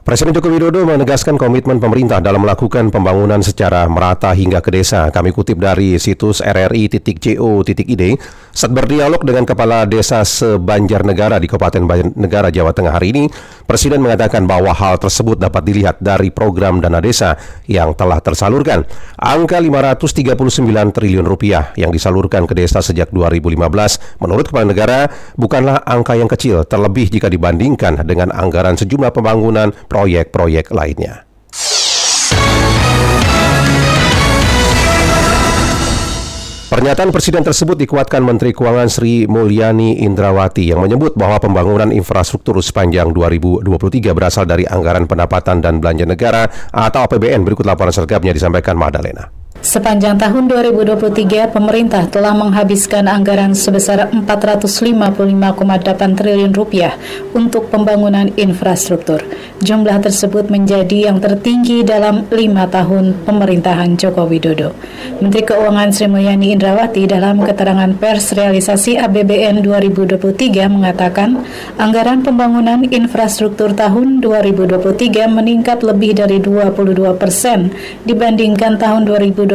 Presiden Joko Widodo menegaskan komitmen pemerintah dalam melakukan pembangunan secara merata hingga ke desa. Kami kutip dari situs rri.co.id saat berdialog dengan Kepala Desa Sebanjarnegara di Kabupaten Banjarnegara, Jawa Tengah hari ini, Presiden mengatakan bahwa hal tersebut dapat dilihat dari program dana desa yang telah tersalurkan. Angka 539 triliun rupiah yang disalurkan ke desa sejak 2015 menurut Kepala Negara bukanlah angka yang kecil, terlebih jika dibandingkan dengan anggaran sejumlah pembangunan proyek-proyek lainnya. Pernyataan Presiden tersebut dikuatkan Menteri Keuangan Sri Mulyani Indrawati yang menyebut bahwa pembangunan infrastruktur sepanjang 2023 berasal dari anggaran pendapatan dan belanja negara atau APBN. Berikut laporan selengkapnya disampaikan Madalena. Sepanjang tahun 2023, pemerintah telah menghabiskan anggaran sebesar 455,8 triliun rupiah untuk pembangunan infrastruktur. Jumlah tersebut menjadi yang tertinggi dalam 5 tahun pemerintahan Joko Widodo. Menteri Keuangan Sri Mulyani Indrawati dalam keterangan pers realisasi APBN 2023 mengatakan anggaran pembangunan infrastruktur tahun 2023 meningkat lebih dari 22% dibandingkan tahun 2022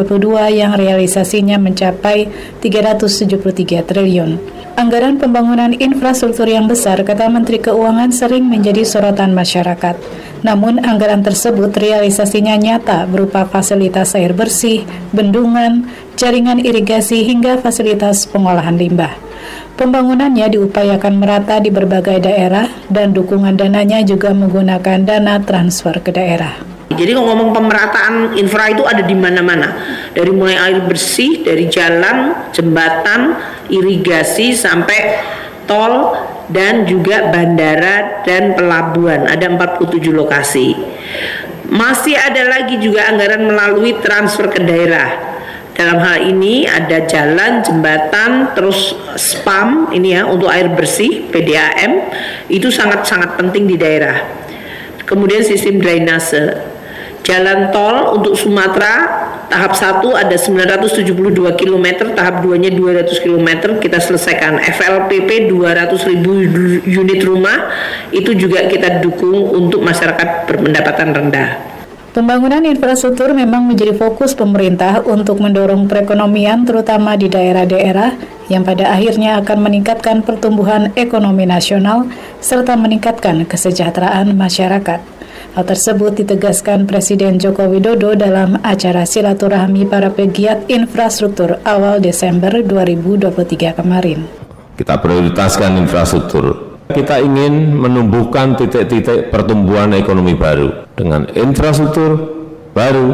yang realisasinya mencapai 373 triliun. Anggaran pembangunan infrastruktur yang besar, kata Menteri Keuangan, sering menjadi sorotan masyarakat. Namun anggaran tersebut realisasinya nyata berupa fasilitas air bersih, bendungan, jaringan irigasi hingga fasilitas pengolahan limbah. Pembangunannya diupayakan merata di berbagai daerah dan dukungan dananya juga menggunakan dana transfer ke daerah. Jadi kalau ngomong pemerataan infra itu ada di mana-mana, dari mulai air bersih, dari jalan, jembatan, irigasi sampai tol dan juga bandara dan pelabuhan. Ada 47 lokasi. Masih ada lagi juga anggaran melalui transfer ke daerah. Dalam hal ini ada jalan, jembatan, terus SPAM ini ya untuk air bersih, PDAM itu sangat-sangat penting di daerah. Kemudian sistem drainase. Jalan tol untuk Sumatera tahap 1 ada 972 km, tahap 2-nya 200 km kita selesaikan. FLPP 200.000 unit rumah itu juga kita dukung untuk masyarakat berpendapatan rendah. Pembangunan infrastruktur memang menjadi fokus pemerintah untuk mendorong perekonomian terutama di daerah-daerah yang pada akhirnya akan meningkatkan pertumbuhan ekonomi nasional serta meningkatkan kesejahteraan masyarakat. Hal tersebut ditegaskan Presiden Joko Widodo dalam acara silaturahmi para pegiat infrastruktur awal Desember 2023 kemarin. Kita prioritaskan infrastruktur. Kita ingin menumbuhkan titik-titik pertumbuhan ekonomi baru. Dengan infrastruktur baru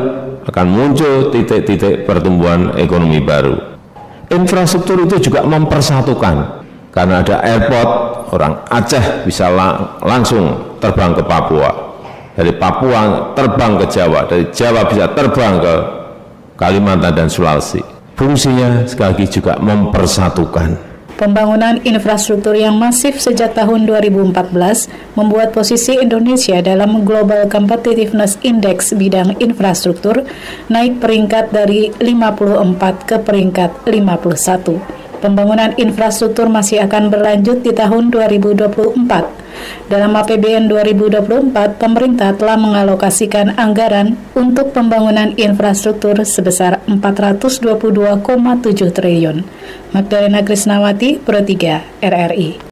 akan muncul titik-titik pertumbuhan ekonomi baru. Infrastruktur itu juga mempersatukan. Karena ada airport, orang Aceh bisa langsung terbang ke Papua. Dari Papua terbang ke Jawa, dari Jawa bisa terbang ke Kalimantan dan Sulawesi. Fungsinya sekali lagi juga mempersatukan. Pembangunan infrastruktur yang masif sejak tahun 2014 membuat posisi Indonesia dalam Global Competitiveness Index bidang infrastruktur naik peringkat dari 54 ke peringkat 51. Pembangunan infrastruktur masih akan berlanjut di tahun 2024. Dalam APBN 2024, pemerintah telah mengalokasikan anggaran untuk pembangunan infrastruktur sebesar 422,7 triliun. Magdalena Krisnawati, Pro 3, RRI.